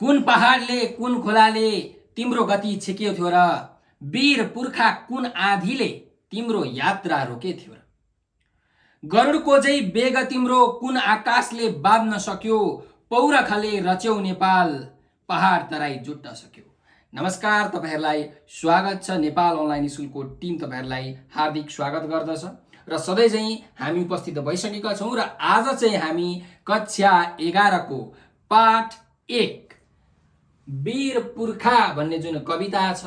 कुन पहाडले कुन खोलाले तिम्रो गति छेक्यो थियो र, वीर पुर्खा कुन आँधीले तिम्रो यात्रा रोके थियो र। गरुडको झै वेग तिम्रो कुन आकाशले बाँध्न सक्यो, पौरखले रच्यौ नेपाल पहाड तराई जुट्न सक्यो। नमस्कार, तपाईहरुलाई स्वागत छ। नेपाल अनलाइन स्कुलको टिम तपाईहरुलाई हार्दिक स्वागत गर्दछ र सधैँ चाहिँ हामी उपस्थित भइसकेका छौं र आज चाहिँ हामी कक्षा 11 को पाठ 1 वीर पुर्खा भन्ने जुन कविता छ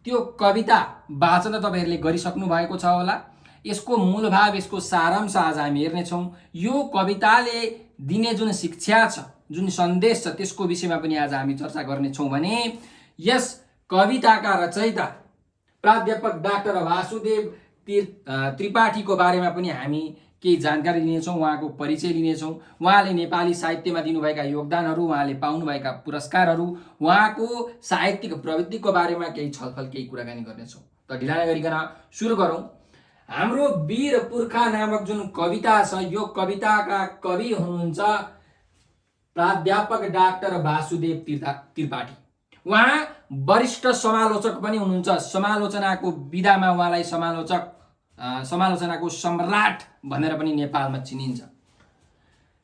त्यो कविता वाचन तपाईहरुले गरिसक्नु भएको छ होला। यसको मूलभाव, यसको सारांश आज हामी हेर्ने छौं। यो कविताले दिने जुन शिक्षा छ, जुन सन्देश छ, त्यसको विषयमा पनि आज हामी चर्चा गर्ने छौं भने यस कविताका रचयिता प्राध्यापक डाक्टर वासुदेव त्रिपाठीको बारेमा पनि हामी केही जानकारी लिनेछौं, उहाँको परिचय लिनेछौं। उहाँले नेपाली साहित्यमा दिनुभएका योगदानहरू, उहाँले पाउनुभएका पुरस्कारहरू, उहाँको साहित्यिक प्रवृत्तिको बारेमा केही छलफल, केही कुराकानी गर्नेछौं। त ढिला नगरिकन सुरु गरौं। हाम्रो वीर पुर्खा नामक जुन कविता छ, यो कविताका कवि हुनुहुन्छ प्राध्यापक डाक्टर वासुदेव त्रिपाठी। उहाँ वरिष्ठ समालोचक पनि हुनुहुन्छ। समालोचनाको विधामा उहाँलाई समालोचनाको सम्राट भनेर पनि नेपालमा चिनिन्छ।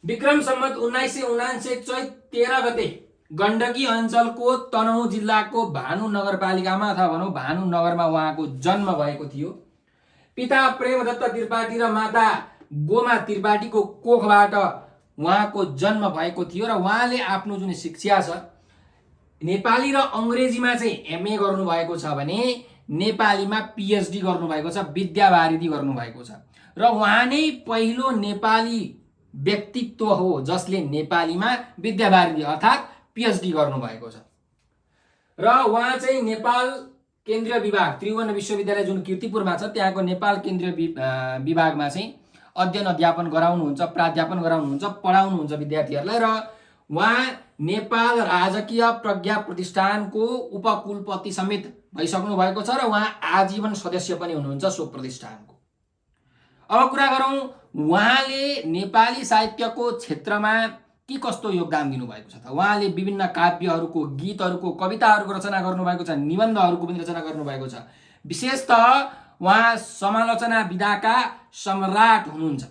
विक्रम सम्वत 1979 चैत 13 गते गण्डकी अञ्चलको तनहुँ जिल्लाको भानु नगरपालिकामा अथवा भनौं भानु नगरमा उहाँको जन्म भएको थियो। पिता प्रेमदत्त त्रिपाठी र माता गोमा त्रिपाठीको कोखबाट उहाँको जन्म भएको थियो र उहाँले आफ्नो जुन शिक्षा छ, नेपाली र अंग्रेजीमा चाहिँ एमए गर्नुभएको छ भने नेपालीमा पीएचडी गर्नुभएको छ, विद्यावारिधि गर्नुभएको छ र उहाँ नै पहिलो नेपाली व्यक्तित्व हो जसले नेपालीमा विद्यावारिधि अर्थात् पीएचडी गर्नुभएको छ। र उहाँ चाहिँ नेपाल केन्द्रीय विभाग, त्रिभुवन विश्वविद्यालय जुन कीर्तिपुरमा छ, त्यहाँको नेपाल केन्द्रीय विभागमा चाहिँ अध्ययन अध्यापन गराउनुहुन्छ, प्राध्यापन गराउनुहुन्छ, पढाउनुहुन्छ विद्यार्थीहरूलाई। र उहाँ नेपाल राजकीय प्रज्ञा प्रतिष्ठानको उपकुलपति समेत भइसक्नु भएको छ र उहाँ आजीवन सदस्य पनि हुनुहुन्छ सो प्रतिष्ठानको। अब कुरा गरौं उहाँले नेपाली साहित्यको क्षेत्रमा के कस्तो योगदान दिनुभएको छ त। उहाँले विभिन्न काव्यहरूको, गीतहरूको, कविताहरूको रचना गर्नुभएको छ, निबन्धहरूको पनि रचना गर्नुभएको छ। विशेषतः उहाँ समालोचना विधाका सम्राट हुनुहुन्छ।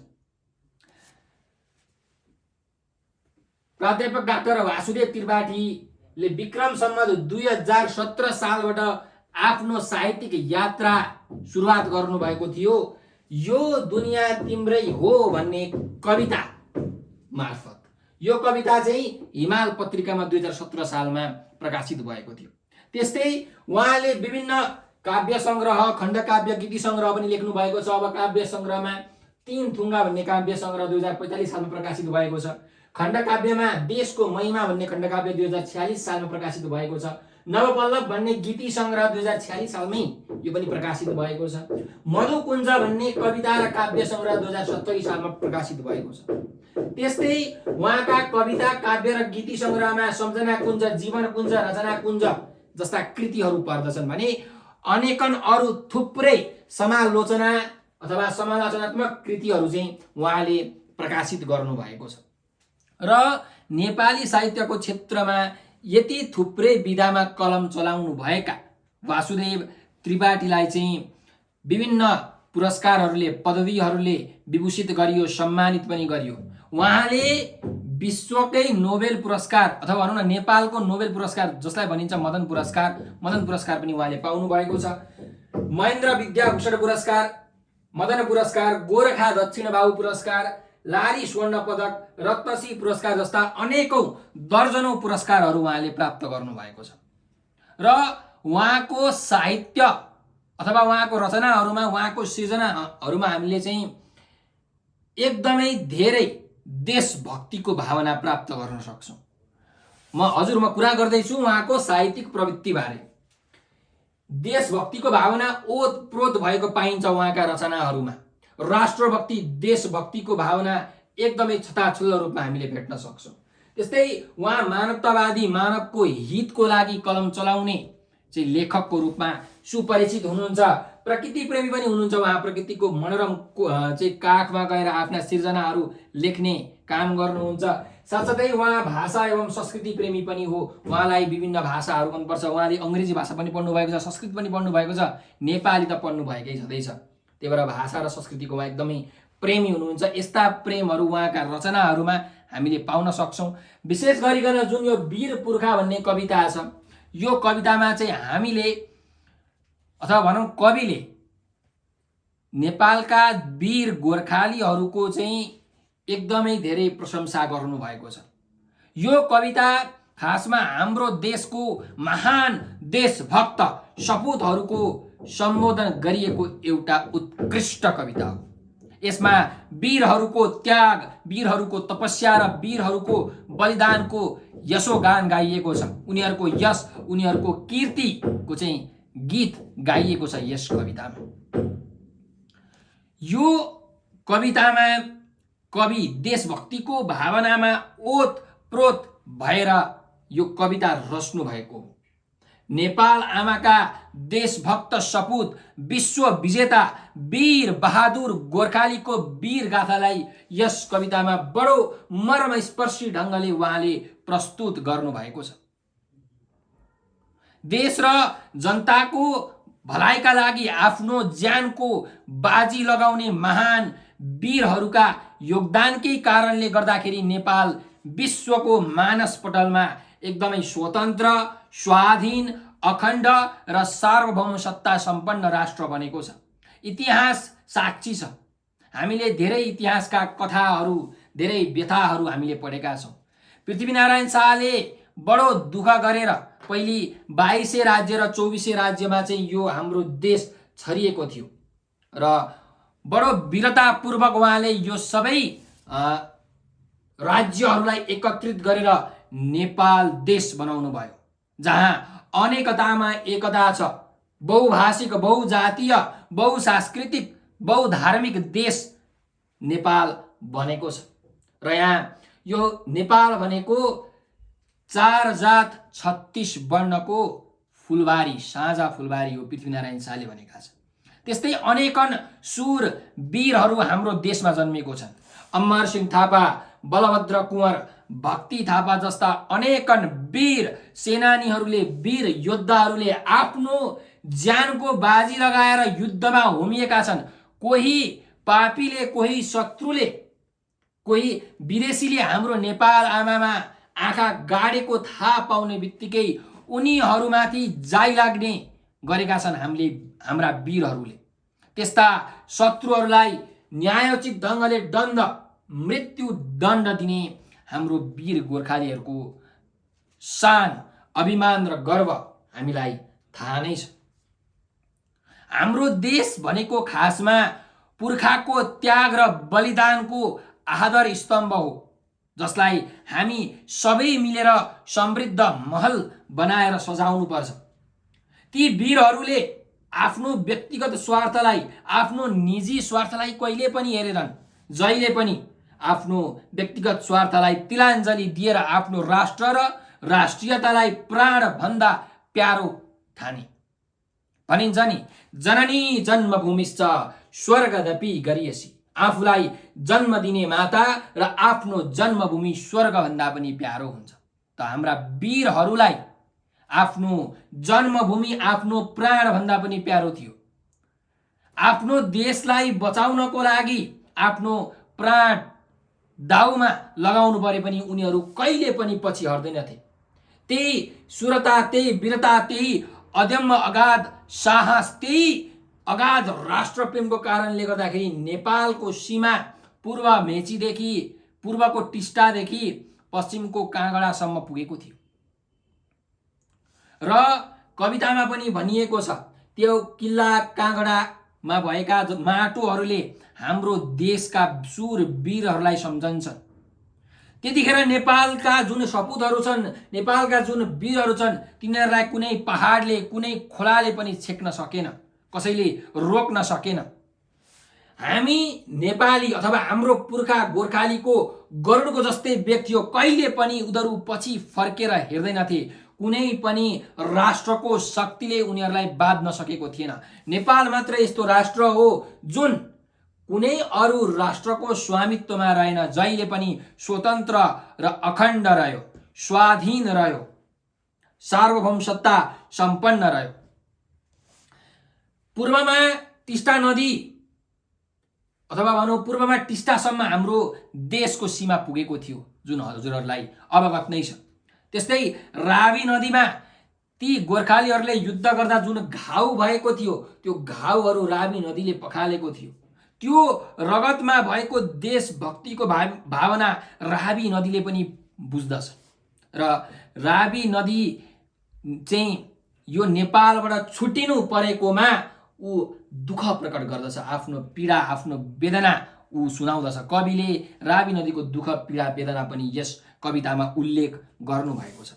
प्राध्यापक डाक्टर वासुदेव त्रिपाठीले विक्रम सम्वत 2017 सालबाट आफ्नो साहित्यिक यात्रा सुरुवात गर्नुभएको थियो। यो दुनिया तिम्रै हो भन्ने कविता मार्फत। यो कविता चाहिँ हिमाल पत्रिकामा 2017 सालमा प्रकाशित भएको थियो। त्यस्तै उहाँले विभिन्न काव्य संग्रह, खण्डकाव्य, गीति संग्रह पनि लेख्नु भएको छ। अब काव्य संग्रहमा 3 थुङ्गा भन्ने काव्य संग्रह 2045 सालमा प्रकाशित भएको छ। खण्डकाव्यमा देशको महिमा भन्ने खण्डकाव्य 2046 सालमा प्रकाशित भएको छ। नवपल्लव भन्ने गीति संग्रह 2046 सालमै यो पनि प्रकाशित भएको छ। मधुकुञ्ज भन्ने कविता र काव्य संग्रह 2070 सालमा प्रकाशित भएको छ। त्यस्तै उहाँका कविता, काव्य र गीति संग्रहमा सम्झना कुञ्ज, जीवन कुञ्ज, रचना कुञ्ज जस्ता कृतिहरू पर्दछन् भने अनेकन अरू थुप्रै समालोचना अथवा समालोचनात्मक कृतिहरू चाहिँ उहाँले प्रकाशित गर्नु भएको छ। र नेपाली साहित्यको क्षेत्रमा यति थुप्रै विधामा कलम चलाउनु भएका वासुदेव त्रिपाठीलाई चाहिँ विभिन्न पुरस्कारहरूले, पदवीहरूले विभूषित गरियो, सम्मानित पनि गरियो। उहाँले विश्वकै नोबेल पुरस्कार अथवा भनौँ न नेपालको नोबेल पुरस्कार जसलाई भनिन्छ मदन पुरस्कार पनि उहाँले पाउनु भएको छ। महेन्द्र विद्याभूषण पुरस्कार, मदन पुरस्कार, गोरखा दक्षिण बाहु पुरस्कार, लारी स्वर्ण पदक, रत्नश्री पुरस्कार जस्ता अनेकौं दर्जनौं पुरस्कारहरू उहाँले प्राप्त गर्नु भएको छ। र उहाँको साहित्य अथवा उहाँको रचनाहरूमा, उहाँको सृजनाहरूमा हामीले चाहिँ एकदमै धेरै देशभक्तिको भावना प्राप्त गर्न सक्छौं। म कुरा गर्दैछु उहाँको साहित्यिक प्रवृत्ति बारे। देशभक्तिको भावना ओतप्रोत भएको पाइन्छ उहाँका रचनाहरूमा। राष्ट्रभक्ति, देशभक्तिको भावना एकदमै छताछुल्ल रूपमा हामीले भेट्न सक्छौं। त्यस्तै उहाँ मानवतावादी, मानवको हितको लागि कलम चलाउने चाहिँ लेखकको रूपमा सुपरिचित हुनुहुन्छ। प्रकृति प्रेमी पनि हुनुहुन्छ। उहाँ प्रकृतिको मनोरम चाहिँ काखमा गएर आफ्ना सिर्जनाहरू लेख्ने काम गर्नुहुन्छ। साथसाथै उहाँ भाषा एवं संस्कृति प्रेमी पनि हो। उहाँलाई विभिन्न भाषाहरू मनपर्छ। उहाँले अङ्ग्रेजी भाषा पनि पढ्नु भएको छ, संस्कृत पनि पढ्नु भएको छ, नेपाली त पढ्नु भएकै छँदैछ। त्यही भएर भाषा र संस्कृतिको उहाँ एकदमै प्रेमी हुनुहुन्छ। यस्ता प्रेमहरू उहाँका रचनाहरूमा हामीले पाउन सक्छौँ। विशेष गरिकन जुन यो वीर पुर्खा भन्ने कविता छ, यो कवितामा चाहिँ हामीले अथवा भनौँ कविले नेपालका वीर गोर्खालीहरूको चाहिँ एकदमै धेरै प्रशंसा गर्नुभएको छ। यो कविता खासमा हाम्रो देशको महान देशभक्त सपुतहरूको सम्बोधन गरिएको एउटा उत्कृष्ट कविता हो। यसमा वीरहरूको त्याग, वीरहरूको तपस्या र वीरहरूको बलिदानको यशोगान गाइएको छ। उनीहरूको यश, उनीहरूको कीर्तिको चाहिँ गीत गाइएको छ यस कवितामा। यो कवितामा कवि देशभक्तिको भावनामा ओतप्रोत भएर यो कविता रच्नु भएको हो। नेपाल आमाका देशभक्त सपुत, विश्व विजेता वीर बहादुर गोर्खालीको वीर गाथालाई यस कवितामा बडो मर्मस्पर्शी ढङ्गले उहाँले प्रस्तुत गर्नुभएको छ। देश र जनताको भलाइका लागि आफ्नो ज्यानको बाजी लगाउने महान वीरहरूका योगदानकै कारणले गर्दाखेरि नेपाल विश्वको मानसपटलमा एकदमै स्वतन्त्र, स्वाधीन, अखण्ड र सार्वभौम सत्ता सम्पन्न राष्ट्र बनेको छ। इतिहास साक्षी छ। हामीले धेरै इतिहासका कथाहरू, धेरै व्यथाहरू हामीले पढेका छौँ। पृथ्वीनारायण शाहले बडो दुःख गरेर पहिले 2200 राज्य र 2400 राज्यमा चाहिँ यो हाम्रो देश छरिएको थियो र बडो वीरतापूर्वक उहाँले यो सबै राज्यहरूलाई एकत्रित गरेर नेपाल देश बनाउनु भयो, जहाँ अनेकतामा एकता छ। बहुभाषिक, बहुजातीय, बहुसांस्कृतिक, बहुधार्मिक देश नेपाल बनेको छ। र यहाँ यो नेपाल भनेको 4 जात 36 वर्णको फुलबारी, साझा फुलबारी हो, पृथ्वीनारायण शाहले भनेका छन्। त्यस्तै अनेकन सुर वीरहरू हाम्रो देशमा जन्मेको छन्। अमर सिंह थापा, बलभद्र कुँवर, भक्ति थापा जस्ता अनेकन वीर सेनानीहरूले, वीर योद्धाहरूले आफ्नो ज्यानको बाजी लगाएर युद्धमा होमिएका छन्। कोही पापीले, कोही शत्रुले, कोही विदेशीले हाम्रो नेपाल आमामा आँखा गाडेको थाहा पाउने बित्तिकै उनीहरूमाथि जाई लाग्ने गरेका छन् हाम्रा वीरहरूले। त्यस्ता शत्रुहरूलाई न्यायोचित ढङ्गले दण्ड, मृत्यु दण्ड दिने हाम्रो वीर गोर्खालीहरूको शान, अभिमान र गर्व हामीलाई थाहा नै छ। हाम्रो देश भनेको खासमा पुर्खाको त्याग र बलिदानको आधार स्तम्भ हो, जसलाई हामी सबै मिलेर समृद्ध महल बनाएर सजाउनु पर्छ। ती वीरहरूले आफ्नो व्यक्तिगत स्वार्थलाई, आफ्नो निजी स्वार्थलाई कहिले पनि हेरेनन्। जहिले पनि आफ्नो व्यक्तिगत स्वार्थलाई तिलाञ्जली दिएर आफ्नो राष्ट्र र राष्ट्रियतालाई प्राणभन्दा प्यारो ठाने। भनिन्छ नि, जननी जन्मभूमिश्च स्वर्गदपि गरियसी। आफूलाई जन्म दिने माता र आफ्नो जन्मभूमि स्वर्गभन्दा पनि प्यारो हुन्छ। त हाम्रा वीरहरूलाई आफ्नो जन्मभूमि, आफ्नो प्राणभन्दा पनि प्यारो थियो। आफ्नो देशलाई बचाउनको लागि आफ्नो प्राण दाउमा लगाउनु परे पनि उनीहरू कहिले पनि पछि हट्दैनथे। त्यही सुरता, त्यही वीरता, त्यही अदम्य अगाध साहस, त्यही अगाध राष्ट्रप्रेमको कारणले गर्दाखेरि नेपालको सीमा पूर्व मेचीदेखि, पूर्वको टिस्टादेखि पश्चिमको काँगडासम्म पुगेको थियो। र कवितामा पनि भनिएको छ, त्यो किल्ला काँगडामा भएका माटोहरूले हाम्रो देशका सुर वीरहरूलाई सम्झन्छन्। त्यतिखेर नेपालका जुन सपुतहरू छन्, नेपालका जुन वीरहरू छन्, तिनीहरूलाई कुनै पहाडले, कुनै खोलाले पनि छेक्न सकेन, कसैले रोक्न सकेन। हामी नेपाली अथवा हाम्रो पुर्खा गोर्खालीको गरुडको जस्तै व्यक्ति हो। कहिले पनि उनीहरू पछि फर्केर हेर्दैनथे। कुनै पनि राष्ट्रको शक्तिले उनीहरूलाई बाध्न सकेको थिएन। नेपाल मात्र यस्तो राष्ट्र हो जुन कुनै अरू राष्ट्रको स्वामित्वमा रहेन, जहिले पनि स्वतन्त्र र अखण्ड रह्यो, स्वाधीन रह्यो, सार्वभौम सत्ता सम्पन्न रह्यो। पूर्वमा टिस्टा नदी अथवा भनौँ पूर्वमा टिस्टासम्म हाम्रो देशको सीमा पुगेको थियो, जुन हजुरहरूलाई अवगत नै छ। त्यस्तै रावी नदीमा ती गोर्खालीहरूले युद्ध गर्दा जुन घाउ भएको थियो, त्यो घाउहरू रावी नदीले पखालेको थियो। त्यो रगतमा भएको देशभक्तिको भावना रावी नदीले पनि बुझ्दछ र रावी नदी चाहिँ यो नेपालबाट छुटिनु परेकोमा ऊ दुःख प्रकट गर्दछ, आफ्नो पीडा आफ्नो वेदना ऊ सुनाउँदछ। कविले रावी नदीको दुःख पीडा वेदना पनि यस कवितामा उल्लेख गर्नुभएको छ।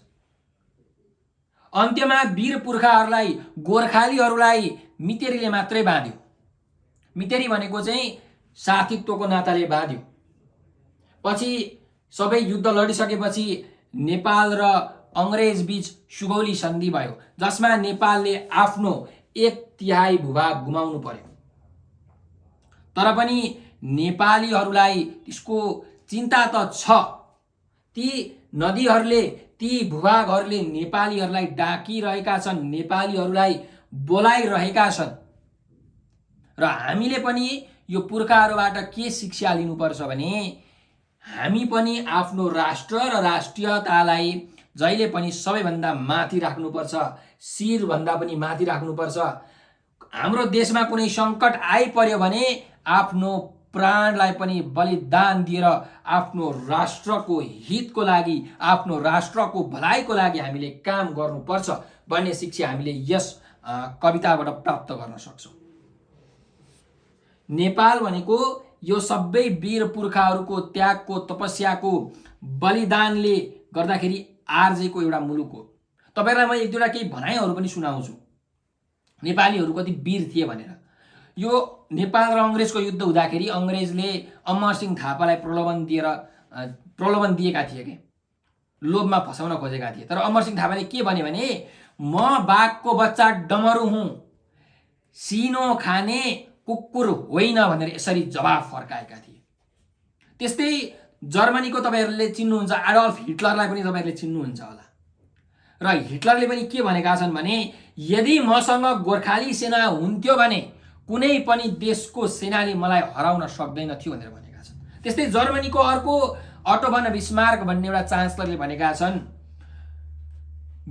अन्त्यमा वीर पुर्खाहरूलाई गोर्खालीहरूलाई मितेरीले मात्रै बाँध्यो। मितेरी भनेको चाहिँ साथीत्वको नाताले बाँध्यो। पछि सबै युद्ध लडिसकेपछि नेपाल र अङ्ग्रेज बीच सुगौली सन्धि भयो, जसमा नेपालले आफ्नो 1/3 भूभाग गुमाउनु पर्यो। तर पनि नेपालीहरूलाई त्यसको चिन्ता त छ। ती नदीहरूले ती भूभागहरूले नेपालीहरूलाई डाकिरहेका छन्, नेपालीहरूलाई बोलाइरहेका छन् र हामीले पनि यो पुर्खाहरूबाट के शिक्षा लिनुपर्छ भने हामी पनि आफ्नो राष्ट्र र राष्ट्रियतालाई जहिले पनि सबैभन्दा माथि राख्नुपर्छ, शिरभन्दा पनि माथि राख्नुपर्छ। हाम्रो देशमा कुनै सङ्कट आइपर्यो भने आफ्नो प्राणलाई पनि बलिदान दिएर आफ्नो राष्ट्रको हितको लागि, आफ्नो राष्ट्रको भलाइको लागि हामीले काम गर्नुपर्छ भन्ने शिक्षा हामीले यस कविताबाट प्राप्त गर्न सक्छौँ। नेपाल भनेको यो सबै वीर पुर्खाहरूको त्यागको, तपस्याको, बलिदानले गर्दाखेरि आर्जेको एउटा मुलुक हो। तपाईँहरूलाई म एक दुईवटा केही भनाइहरू पनि सुनाउँछु, नेपालीहरू कति वीर थिए भनेर। यो नेपाल र अङ्ग्रेजको युद्ध हुँदाखेरि अङ्ग्रेजले अमरसिंह थापालाई प्रलोभन दिएका थिए के, लोभमा फसाउन खोजेका थिए। तर अमरसिंह थापाले के भने म बाघको बच्चा डमरू हुँ, सिनो खाने कुकुर होइन भनेर यसरी जवाफ फर्काएका थिए। त्यस्तै जर्मनीको तपाईँहरूले चिन्नुहुन्छ एडल्फ हिटलरलाई पनि तपाईँहरूले चिन्नुहुन्छ होला। र हिटलरले पनि के भनेका छन् भने यदि मसँग गोर्खाली सेना हुन्थ्यो भने कुनै पनि देशको सेनाले मलाई हराउन सक्दैन थियो भनेर भनेका छन्। त्यस्तै जर्मनीको अर्को अटो भन बिस्मार्क भन्ने एउटा चान्सलरले भनेका छन्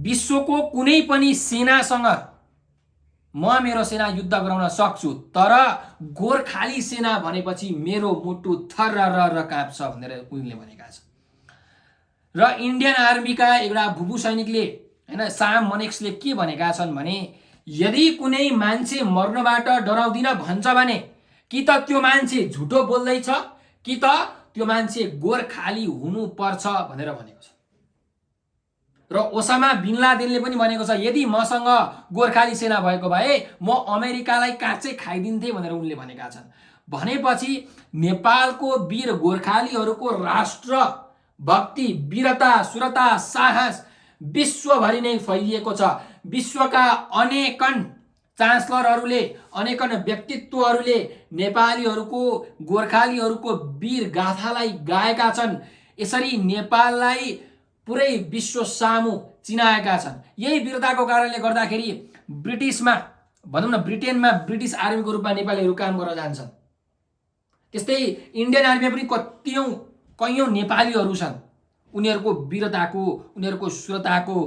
विश्वको कुनै पनि सेनासँग म मेरो सेना युद्ध गराउन सक्छु, तर गोर्खाली सेना भनेपछि मेरो मुटु थर्रर काँप्छ भनेर उनले भनेका छन्। र इन्डियन आर्मीका एउटा भुभु सैनिकले हैन साम मनेक्सले के भनेका छन् भने यदि कुनै मान्छे मर्नबाट डराउँदिन भन्छ भने कि त त्यो मान्छे झुटो बोल्दैछ कि त त्यो मान्छे गोर्खाली हुनुपर्छ भनेर भनेको छ। र ओसामा बिन लादेनले पनि भनेको छ यदि मसँग गोर्खाली सेना भएको भए म अमेरिकालाई काँचै खाइदिन्थे भनेर उनले भनेका छन्। भनेपछि नेपालको वीर गोर्खालीहरूको राष्ट्र भक्ति, वीरता, सुरता, साहस विश्वभरि नै फैलिएको छ। विश्वका अनेकन चान्सलरहरूले, अनेकन व्यक्तित्वहरूले नेपालीहरूको, गोर्खालीहरूको वीर गाथालाई गाएका छन्। यसरी नेपाललाई पुरै विश्व सामु चिनाएका छन्। यही वीरताको कारणले गर्दाखेरि ब्रिटिसमा भनौँ न ब्रिटेनमा ब्रिटिस आर्मीको रूपमा नेपालीहरू काम गर्न जान्छन्। त्यस्तै इन्डियन आर्मीमा पनि कैयौँ नेपालीहरू छन्। उनीहरूको वीरताको, उनीहरूको सुरताको,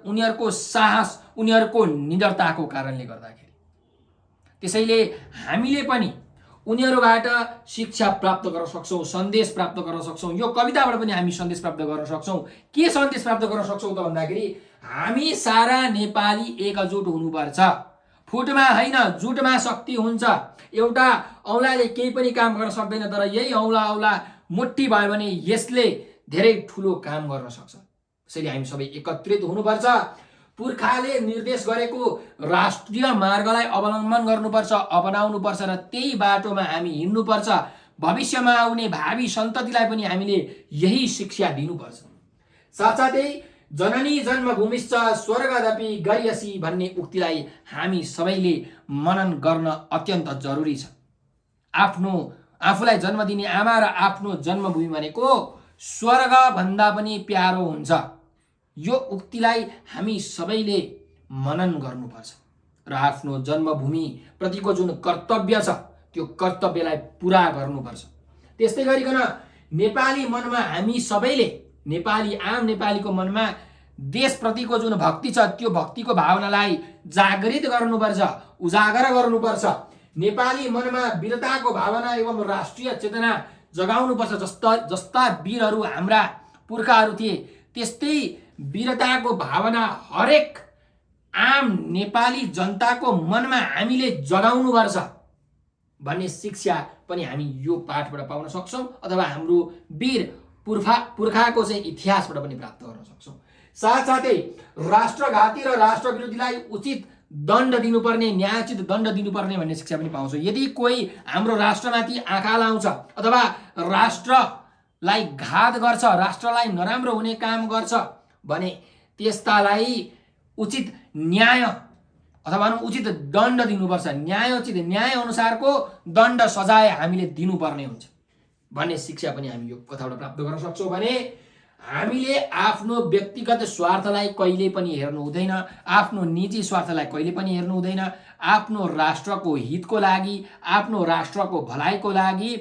उनीहरूको साहस, उनीहरूको निडरताको कारणले गर्दाखेरि। त्यसैले हामीले पनि उनीहरूबाट शिक्षा प्राप्त गर्न सक्छौँ, सन्देश प्राप्त गर्न सक्छौँ। यो कविताबाट पनि हामी सन्देश प्राप्त गर्न सक्छौँ। के सन्देश प्राप्त गर्न सक्छौँ त भन्दाखेरि हामी सारा नेपाली एकजुट हुनुपर्छ। फुटमा होइन जुटमा शक्ति हुन्छ। एउटा औँलाले केही पनि काम गर्न सक्दैन, तर यही औँला मुट्ठी भयो भने यसले धेरै ठुलो काम गर्न सक्छ। त्यसैले हामी सबै एकत्रित हुनुपर्छ। पुर्खाले निर्देश गरेको राष्ट्रिय मार्गलाई अवलम्बन गर्नुपर्छ, अपनाउनुपर्छ र त्यही बाटोमा हामी हिँड्नुपर्छ। भविष्यमा आउने भावी सन्ततिलाई पनि हामीले यही शिक्षा दिनुपर्छ। साथसाथै जननी जन्मभूमिश्च स्वर्गदपि गरीयसी भन्ने उक्तिलाई हामी सबैले मनन गर्न अत्यन्त जरुरी छ। आफूलाई जन्म दिने आमा र आफ्नो जन्मभूमि भनेको स्वर्ग भन्दा पनि प्यारो हुन्छ। यो उक्तिलाई हामी सबैले मनन गर्नुपर्छ र आफ्नो जन्मभूमि प्रतिको जुन कर्तव्य छ त्यो कर्तव्यलाई पुरा गर्नुपर्छ। त्यस्तै गरिकन नेपाली मनमा हामी सबैले आम नेपालीको मनमा देशप्रतिको जुन भक्ति छ त्यो भक्तिको भावनालाई जागृत गर्नुपर्छ, उजागर गर्नुपर्छ। नेपाली मनमा वीरताको भावना एवं राष्ट्रिय चेतना जगाउनुपर्छ। जस्ता वीरहरू हाम्रा पुर्खाहरू थिए त्यस्तै वीरताको भावना हरेक आम नेपाली जनताको मनमा हामीले जगाउनुपर्छ भन्ने शिक्षा पनि हामी यो पाठबाट पाउन सक्छौँ अथवा हाम्रो वीर पुर्खाको चाहिँ इतिहासबाट पनि प्राप्त गर्न सक्छौँ। साथसाथै राष्ट्रघाती र राष्ट्रविरोधीलाई उचित दण्ड दिनुपर्ने, न्यायोचित दण्ड दिनुपर्ने भन्ने शिक्षा पनि पाउँछौँ। यदि कोही हाम्रो राष्ट्रमाथि आँखा लाउँछ अथवा राष्ट्रलाई घात गर्छ, राष्ट्रलाई नराम्रो हुने काम गर्छ भने त्यस्तालाई उचित न्याय अथवा उचित दण्ड दिनुपर्छ। न्याय अनुसारको दण्ड सजाय हामीले दिनुपर्ने हुन्छ भन्ने शिक्षा पनि हामी यो कथाबाट प्राप्त गर्न सक्छौँ। भने हामीले आफ्नो व्यक्तिगत स्वार्थलाई कहिले पनि हेर्नु हुँदैन, आफ्नो निजी स्वार्थलाई कहिले पनि हेर्नु हुँदैन। आफ्नो राष्ट्रको हितको लागि, आफ्नो राष्ट्रको भलाइको लागि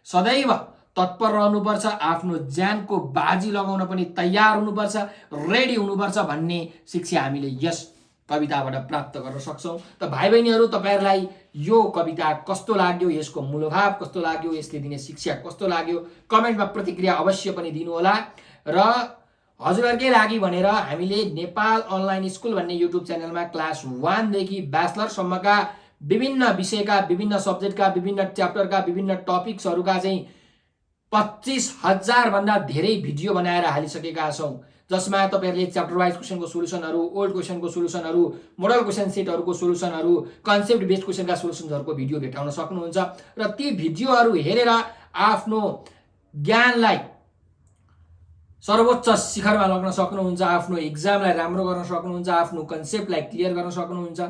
सदैव तत्पर रहनुपर्छ। आफ्नो ज्यानको बाजी लगाउन पनि तयार हुनुपर्छ, रेडी हुनुपर्छ भन्ने शिक्षा हामीले यस कविताबाट प्राप्त गर्न सक्छौँ। त भाइ बहिनीहरू, तपाईँहरूलाई यो कविता कस्तो लाग्यो, यसको मूलभाव कस्तो लाग्यो, यसले दिने शिक्षा कस्तो लाग्यो, कमेन्टमा प्रतिक्रिया अवश्य पनि दिनुहोला। र हजुरहरूकै लागि भनेर हामीले नेपाल अनलाइन स्कुल भन्ने युट्युब च्यानलमा क्लास 1 देखि ब्याचलरसम्मका विभिन्न विषयका, विभिन्न सब्जेक्टका, विभिन्न च्याप्टरका, विभिन्न टपिक्सहरूका चाहिँ 25,000 भन्दा धेरै भिडियो बनाएर हालिसकेका छौँ, जसमा तपाईँहरूले च्याप्टर वाइज क्वेसनको सोलुसनहरू, ओल्ड क्वेसनको सोलुसनहरू, मोडल क्वेसन सेटहरूको सोलुसनहरू, कन्सेप्ट बेस्ड क्वेसनका सोलुसन्सहरूको भिडियो भेटाउन सक्नुहुन्छ। र ती भिडियोहरू हेरेर आफ्नो ज्ञानलाई सर्वोच्च शिखरमा लग्न सक्नुहुन्छ, आफ्नो इक्जामलाई राम्रो गर्न सक्नुहुन्छ, आफ्नो कन्सेप्टलाई क्लियर गर्न सक्नुहुन्छ।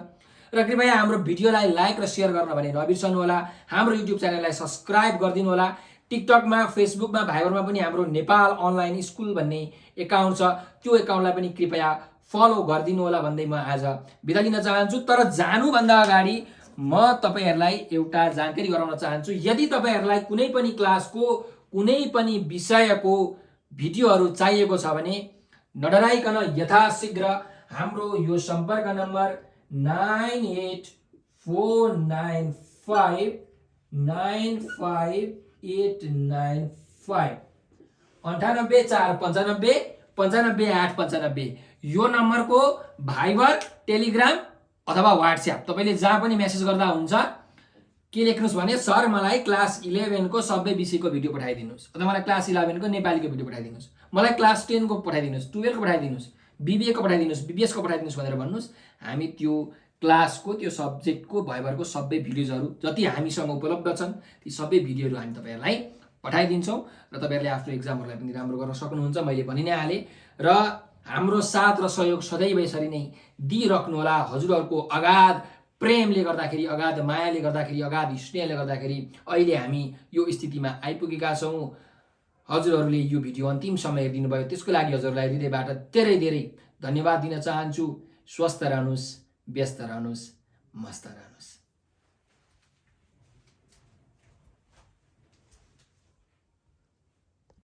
र कृपया हाम्रो भिडियोलाई लाइक र सेयर गर्न भने नबिर्सनुहोला। हाम्रो युट्युब च्यानललाई सब्सक्राइब गरिदिनु होला। टिकटकमा, फेसबुकमा, भाइबरमा पनि हाम्रो नेपाल अनलाइन स्कुल भन्ने एकाउन्ट छ, त्यो एकाउन्टलाई पनि कृपया फलो गरिदिनु होला भन्दै म आज बिदा लिन चाहन्छु। तर जानुभन्दा अगाडि म तपाईँहरूलाई एउटा जानकारी गराउन चाहन्छु। यदि तपाईँहरूलाई कुनै पनि क्लासको, कुनै पनि विषयको भिडियोहरू चाहिएको छ भने नडराइकन यथाशीघ्र हाम्रो यो सम्पर्क नम्बर 9849595895 9849595895 यो नम्बरको भाइबर, टेलिग्राम अथवा व्हाट्सएप तपाईँले जहाँ पनि मेसेज गर्दा हुन्छ। के लेख्नुहोस् भने, सर मलाई क्लास 11 को सबै विषयको भिडियो पठाइदिनुहोस्, अथवा मलाई क्लास 11 को नेपालीको भिडियो पठाइदिनुहोस्, मलाई क्लास 10 को पठाइदिनुहोस्, 12 को पठाइदिनुहोस्, BBA को पठाइदिनुहोस्, BBS को पठाइदिनुहोस् भनेर भन्नुहोस्। हामी त्यो क्लासको, त्यो सब्जेक्टको भाइबरको सबै भिडियोजहरू जति हामीसँग उपलब्ध छन् ती सबै भिडियोहरू हामी तपाईँहरूलाई पठाइदिन्छौँ र तपाईँहरूले आफ्नो एक्जामहरूलाई पनि राम्रो गर्न सक्नुहुन्छ। मैले भनि नै हालेँ। र हाम्रो साथ र सहयोग सदैव यसरी नै दिइराख्नुहोला। हजुरहरूको अगाध प्रेमले गर्दाखेरि, अगाध मायाले गर्दाखेरि, अगाध स्नेहले गर्दाखेरि अहिले हामी यो स्थितिमा आइपुगेका छौँ। हजुरहरूले यो भिडियो अन्तिमसम्म हेरिदिनु भयो, त्यसको लागि हजुरलाई हृदयबाट धेरै धेरै धन्यवाद दिन चाहन्छु। स्वस्थ रहनुहोस्, व्यस्त रहनुहोस्, मस्त रहनुहोस्।